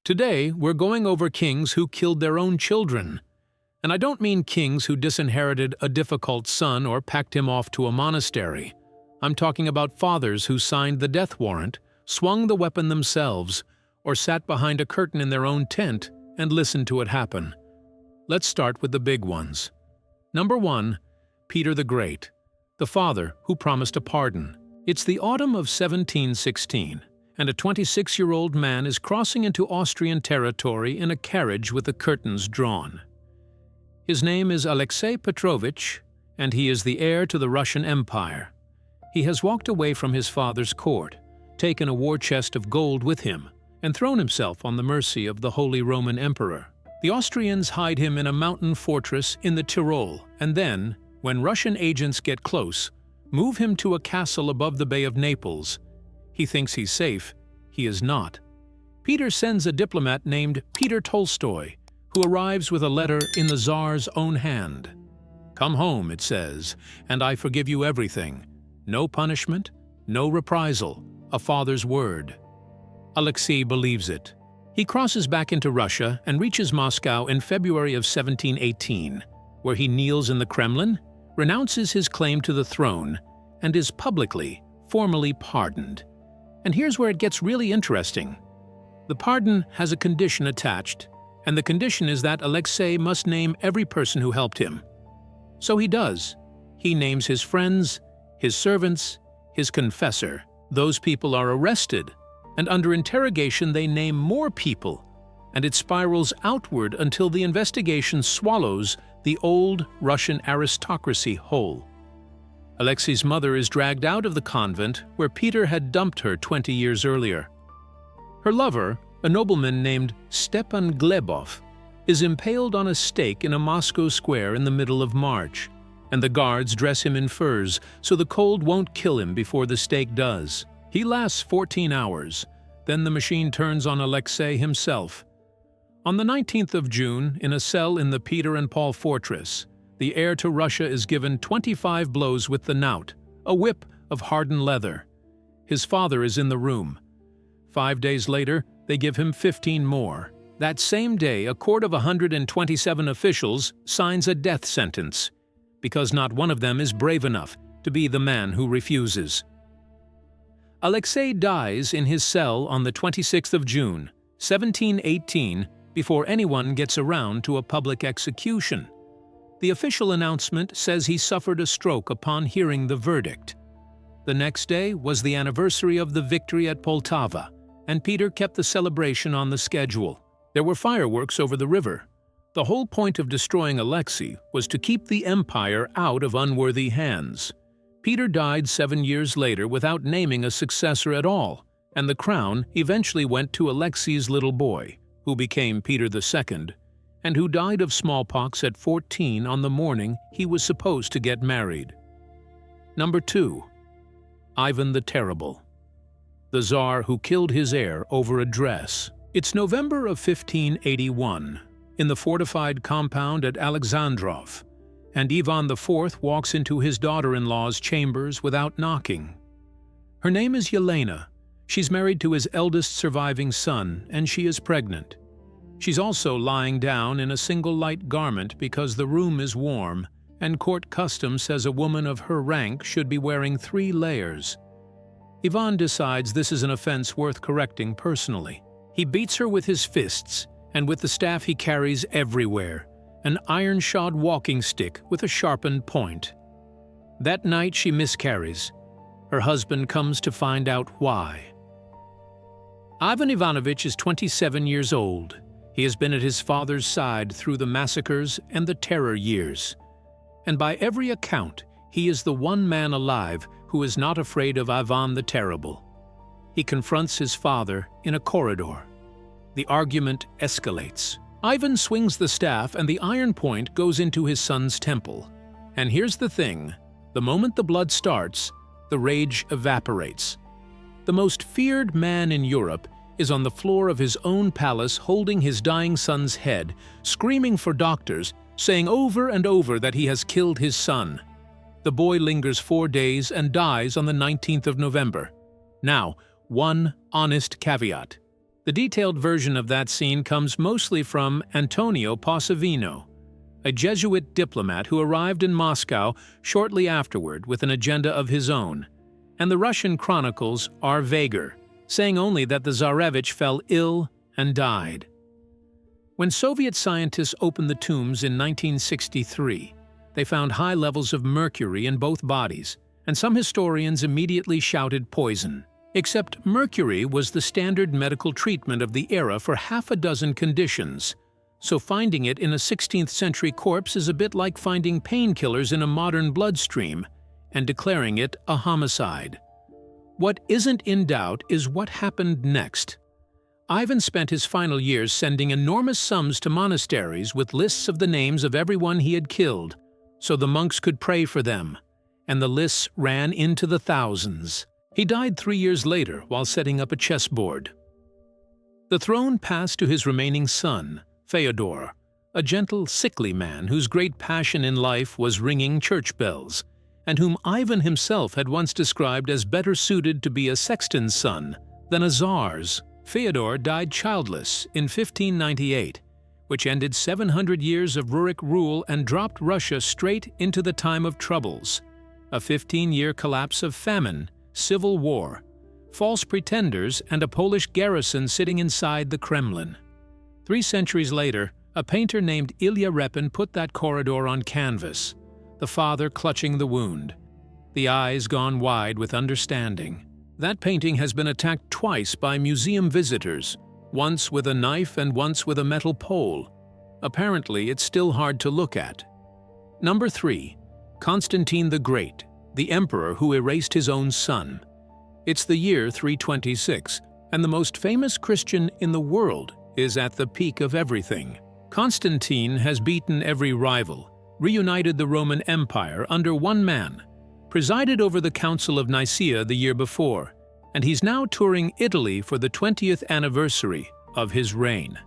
Today, we're going over kings who killed their own children. And I don't mean kings who disinherited a difficult son or packed him off to a monastery. I'm talking about fathers who signed the death warrant, swung the weapon themselves, or sat behind a curtain in their own tent and listened to it happen. Let's start with the big ones. Number 1, Peter the Great, the father who promised a pardon. It's the autumn of 1716, and a 26-year-old man is crossing into Austrian territory in a carriage with the curtains drawn. His name is Alexei Petrovich, and he is the heir to the Russian Empire. He has walked away from his father's court, taken a war chest of gold with him, and thrown himself on the mercy of the Holy Roman Emperor. The Austrians hide him in a mountain fortress in the Tyrol, and then, when Russian agents get close, move him to a castle above the Bay of Naples. He thinks he's safe. He is not. Peter sends a diplomat named Peter Tolstoy, who arrives with a letter in the Tsar's own hand. "Come home," it says, "and I forgive you everything. No punishment, no reprisal, a father's word." Alexei believes it. He crosses back into Russia and reaches Moscow in February of 1718, where he kneels in the Kremlin, renounces his claim to the throne, and is publicly, formally pardoned. And here's where it gets really interesting. The pardon has a condition attached, and the condition is that Alexei must name every person who helped him. So he does. He names his friends, his servants, his confessor. Those people are arrested, and under interrogation they name more people, and it spirals outward until the investigation swallows the old Russian aristocracy whole. Alexei's mother is dragged out of the convent where Peter had dumped her 20 years earlier. Her lover, a nobleman named Stepan Glebov, is impaled on a stake in a Moscow square in the middle of March, and the guards dress him in furs so the cold won't kill him before the stake does. He lasts 14 hours, then the machine turns on Alexei himself. On the 19th of June, in a cell in the Peter and Paul fortress, the heir to Russia is given 25 blows with the knout, a whip of hardened leather. His father is in the room. 5 days later, they give him 15 more. That same day, a court of 127 officials signs a death sentence, because not one of them is brave enough to be the man who refuses. Alexei dies in his cell on the 26th of June, 1718, before anyone gets around to a public execution. The official announcement says he suffered a stroke upon hearing the verdict. The next day was the anniversary of the victory at Poltava, and Peter kept the celebration on the schedule. There were fireworks over the river. The whole point of destroying Alexei was to keep the empire out of unworthy hands. Peter died 7 years later without naming a successor at all, and the crown eventually went to Alexei's little boy, who became Peter II, and who died of smallpox at 14 on the morning he was supposed to get married. Number 2. Ivan the Terrible, the Tsar who killed his heir over a dress. It's November of 1581, in the fortified compound at Alexandrov, and Ivan IV walks into his daughter-in-law's chambers without knocking. Her name is Yelena. She's married to his eldest surviving son, and she is pregnant. She's also lying down in a single light garment because the room is warm, and court custom says a woman of her rank should be wearing 3 layers. Ivan decides this is an offense worth correcting personally. He beats her with his fists, and with the staff he carries everywhere, an iron-shod walking stick with a sharpened point. That night she miscarries. Her husband comes to find out why. Ivan Ivanovich is 27 years old. He has been at his father's side through the massacres and the terror years. And by every account, he is the one man alive who is not afraid of Ivan the Terrible. He confronts his father in a corridor. The argument escalates. Ivan swings the staff and the iron point goes into his son's temple. And here's the thing, the moment the blood starts, the rage evaporates. The most feared man in Europe is on the floor of his own palace holding his dying son's head, screaming for doctors, saying over and over that he has killed his son. The boy lingers 4 days and dies on the 19th of November. Now, one honest caveat. The detailed version of that scene comes mostly from Antonio Possivino, a Jesuit diplomat who arrived in Moscow shortly afterward with an agenda of his own, and the Russian chronicles are vaguer, saying only that the Tsarevich fell ill and died. When Soviet scientists opened the tombs in 1963, they found high levels of mercury in both bodies, and some historians immediately shouted poison. Except mercury was the standard medical treatment of the era for half a dozen conditions, so finding it in a 16th century corpse is a bit like finding painkillers in a modern bloodstream and declaring it a homicide. What isn't in doubt is what happened next. Ivan spent his final years sending enormous sums to monasteries with lists of the names of everyone he had killed, so the monks could pray for them, and the lists ran into the thousands. He died 3 years later while setting up a chessboard. The throne passed to his remaining son, Fyodor, a gentle, sickly man whose great passion in life was ringing church bells, and whom Ivan himself had once described as better suited to be a sexton's son than a czar's. Fyodor died childless in 1598, which ended 700 years of Rurik rule and dropped Russia straight into the time of troubles, a 15-year collapse of famine, civil war, false pretenders, and a Polish garrison sitting inside the Kremlin. 3 centuries later, a painter named Ilya Repin put that corridor on canvas, the father clutching the wound, the eyes gone wide with understanding. That painting has been attacked twice by museum visitors, once with a knife and once with a metal pole. Apparently, it's still hard to look at. Number 3. Constantine the Great, the emperor who erased his own son. It's the year 326, and the most famous Christian in the world is at the peak of everything. Constantine has beaten every rival, reunited the Roman Empire under one man, presided over the Council of Nicaea the year before, and he's now touring Italy for the 20th anniversary of his reign.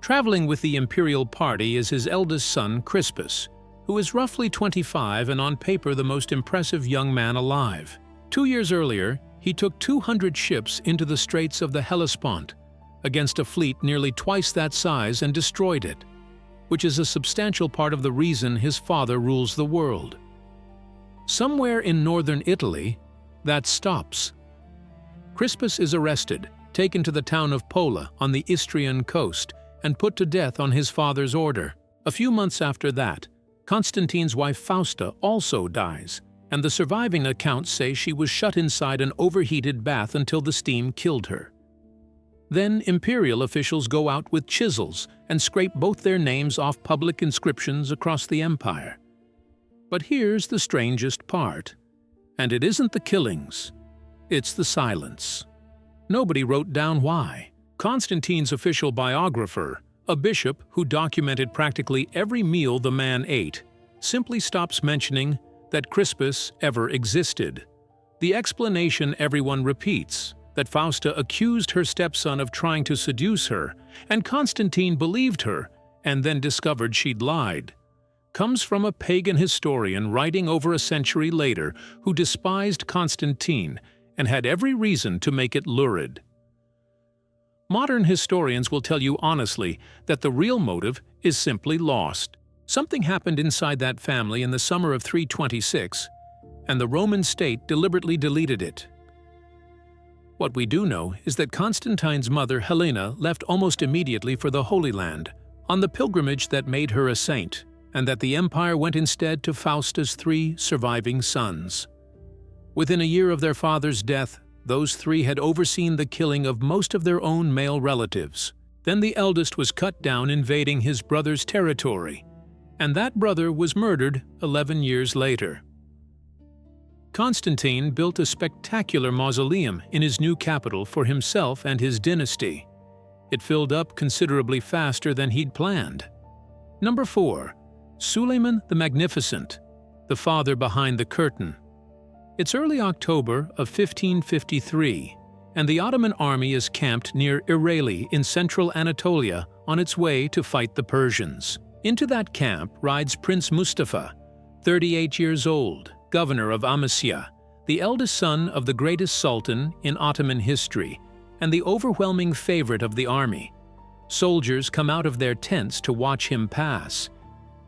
Traveling with the imperial party is his eldest son, Crispus, who is roughly 25 and on paper the most impressive young man alive. 2 years earlier, he took 200 ships into the Straits of the Hellespont against a fleet nearly twice that size and destroyed it, which is a substantial part of the reason his father rules the world. Somewhere in northern Italy, that stops. Crispus is arrested, taken to the town of Pola on the Istrian coast, and put to death on his father's order. A few months after that, Constantine's wife Fausta also dies, and the surviving accounts say she was shut inside an overheated bath until the steam killed her. Then imperial officials go out with chisels and scrape both their names off public inscriptions across the empire. But here's the strangest part. And it isn't the killings, it's the silence. Nobody wrote down why. Constantine's official biographer, a bishop who documented practically every meal the man ate, simply stops mentioning that Crispus ever existed. The explanation everyone repeats, that Fausta accused her stepson of trying to seduce her, and Constantine believed her and then discovered she'd lied, comes from a pagan historian writing over a century later who despised Constantine and had every reason to make it lurid. Modern historians will tell you honestly that the real motive is simply lost. Something happened inside that family in the summer of 326, and the Roman state deliberately deleted it. What we do know is that Constantine's mother, Helena, left almost immediately for the Holy Land, on the pilgrimage that made her a saint, and that the empire went instead to Fausta's 3 surviving sons. Within a year of their father's death, those 3 had overseen the killing of most of their own male relatives. Then the eldest was cut down invading his brother's territory, and that brother was murdered 11 years later. Constantine built a spectacular mausoleum in his new capital for himself and his dynasty. It filled up considerably faster than he'd planned. Number 4. Suleiman the Magnificent, the father behind the curtain. It's early October of 1553, and the Ottoman army is camped near Ireli in central Anatolia on its way to fight the Persians. Into that camp rides Prince Mustafa, 38 years old, governor of Amasya, the eldest son of the greatest sultan in Ottoman history, and the overwhelming favorite of the army. Soldiers come out of their tents to watch him pass.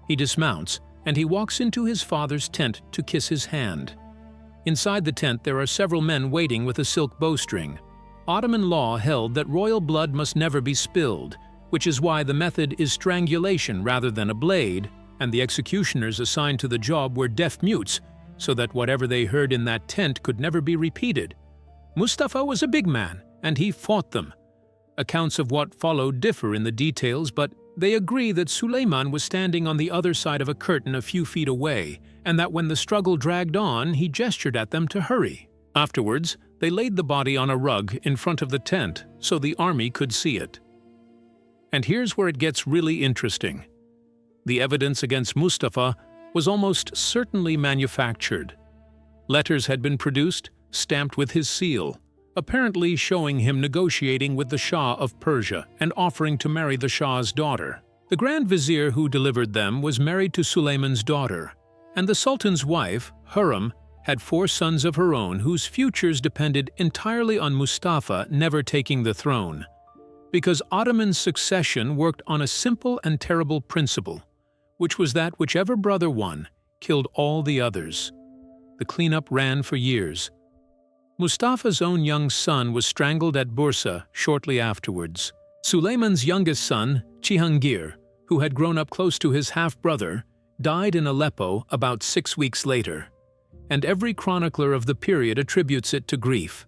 He dismounts, and he walks into his father's tent to kiss his hand. Inside the tent there are several men waiting with a silk bowstring. Ottoman law held that royal blood must never be spilled, which is why the method is strangulation rather than a blade, and the executioners assigned to the job were deaf mutes, so that whatever they heard in that tent could never be repeated. Mustafa was a big man, and he fought them. Accounts of what followed differ in the details, but they agree that Suleiman was standing on the other side of a curtain a few feet away, and that when the struggle dragged on, he gestured at them to hurry. Afterwards, they laid the body on a rug in front of the tent so the army could see it. And here's where it gets really interesting. The evidence against Mustafa was almost certainly manufactured. Letters had been produced, stamped with his seal, apparently showing him negotiating with the Shah of Persia and offering to marry the Shah's daughter. The Grand Vizier who delivered them was married to Suleiman's daughter, and the Sultan's wife, Hurrem, had 4 sons of her own whose futures depended entirely on Mustafa never taking the throne. Because Ottoman succession worked on a simple and terrible principle, which was that whichever brother won killed all the others. The cleanup ran for years. Mustafa's own young son was strangled at Bursa shortly afterwards. Suleiman's youngest son, Cihangir, who had grown up close to his half-brother, died in Aleppo about 6 weeks later, and every chronicler of the period attributes it to grief.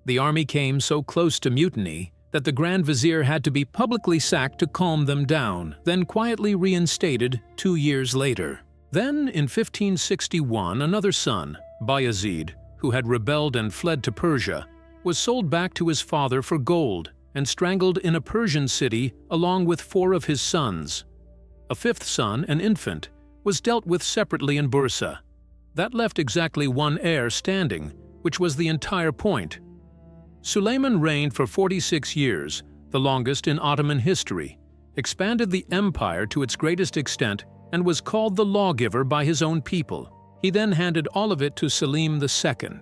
The army came so close to mutiny that the Grand Vizier had to be publicly sacked to calm them down, then quietly reinstated 2 years later. Then, in 1561, another son, Bayezid, who had rebelled and fled to Persia, was sold back to his father for gold and strangled in a Persian city along with 4 of his sons. A 5th son, an infant, was dealt with separately in Bursa. That left exactly 1 heir standing, which was the entire point. Suleiman reigned for 46 years, the longest in Ottoman history, expanded the empire to its greatest extent, and was called the lawgiver by his own people. He then handed all of it to Selim II,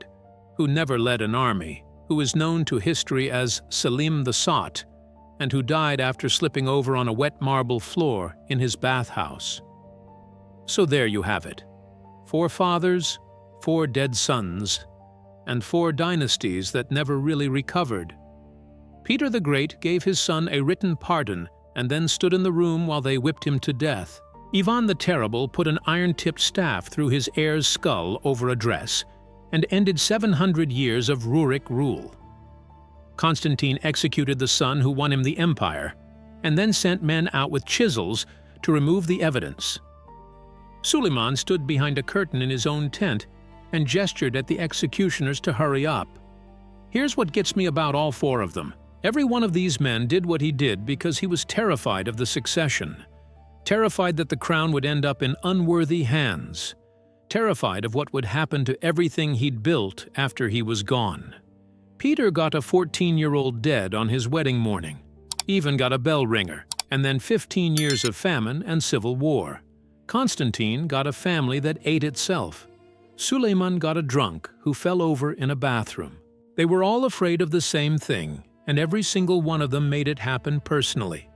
who never led an army, who is known to history as Selim the Sot, and who died after slipping over on a wet marble floor in his bathhouse. So there you have it. 4 fathers, 4 dead sons, and 4 dynasties that never really recovered. Peter the Great gave his son a written pardon and then stood in the room while they whipped him to death. Ivan the Terrible put an iron-tipped staff through his heir's skull over a dress and ended 700 years of Rurik rule. Constantine executed the son who won him the empire, and then sent men out with chisels to remove the evidence. Suleiman stood behind a curtain in his own tent and gestured at the executioners to hurry up. Here's what gets me about all 4 of them. Every one of these men did what he did because he was terrified of the succession, terrified that the crown would end up in unworthy hands, terrified of what would happen to everything he'd built after he was gone. Peter got a 14-year-old dead on his wedding morning, even got a bell ringer, and then 15 years of famine and civil war. Constantine got a family that ate itself. Suleiman got a drunk who fell over in a bathroom. They were all afraid of the same thing, and every single one of them made it happen personally.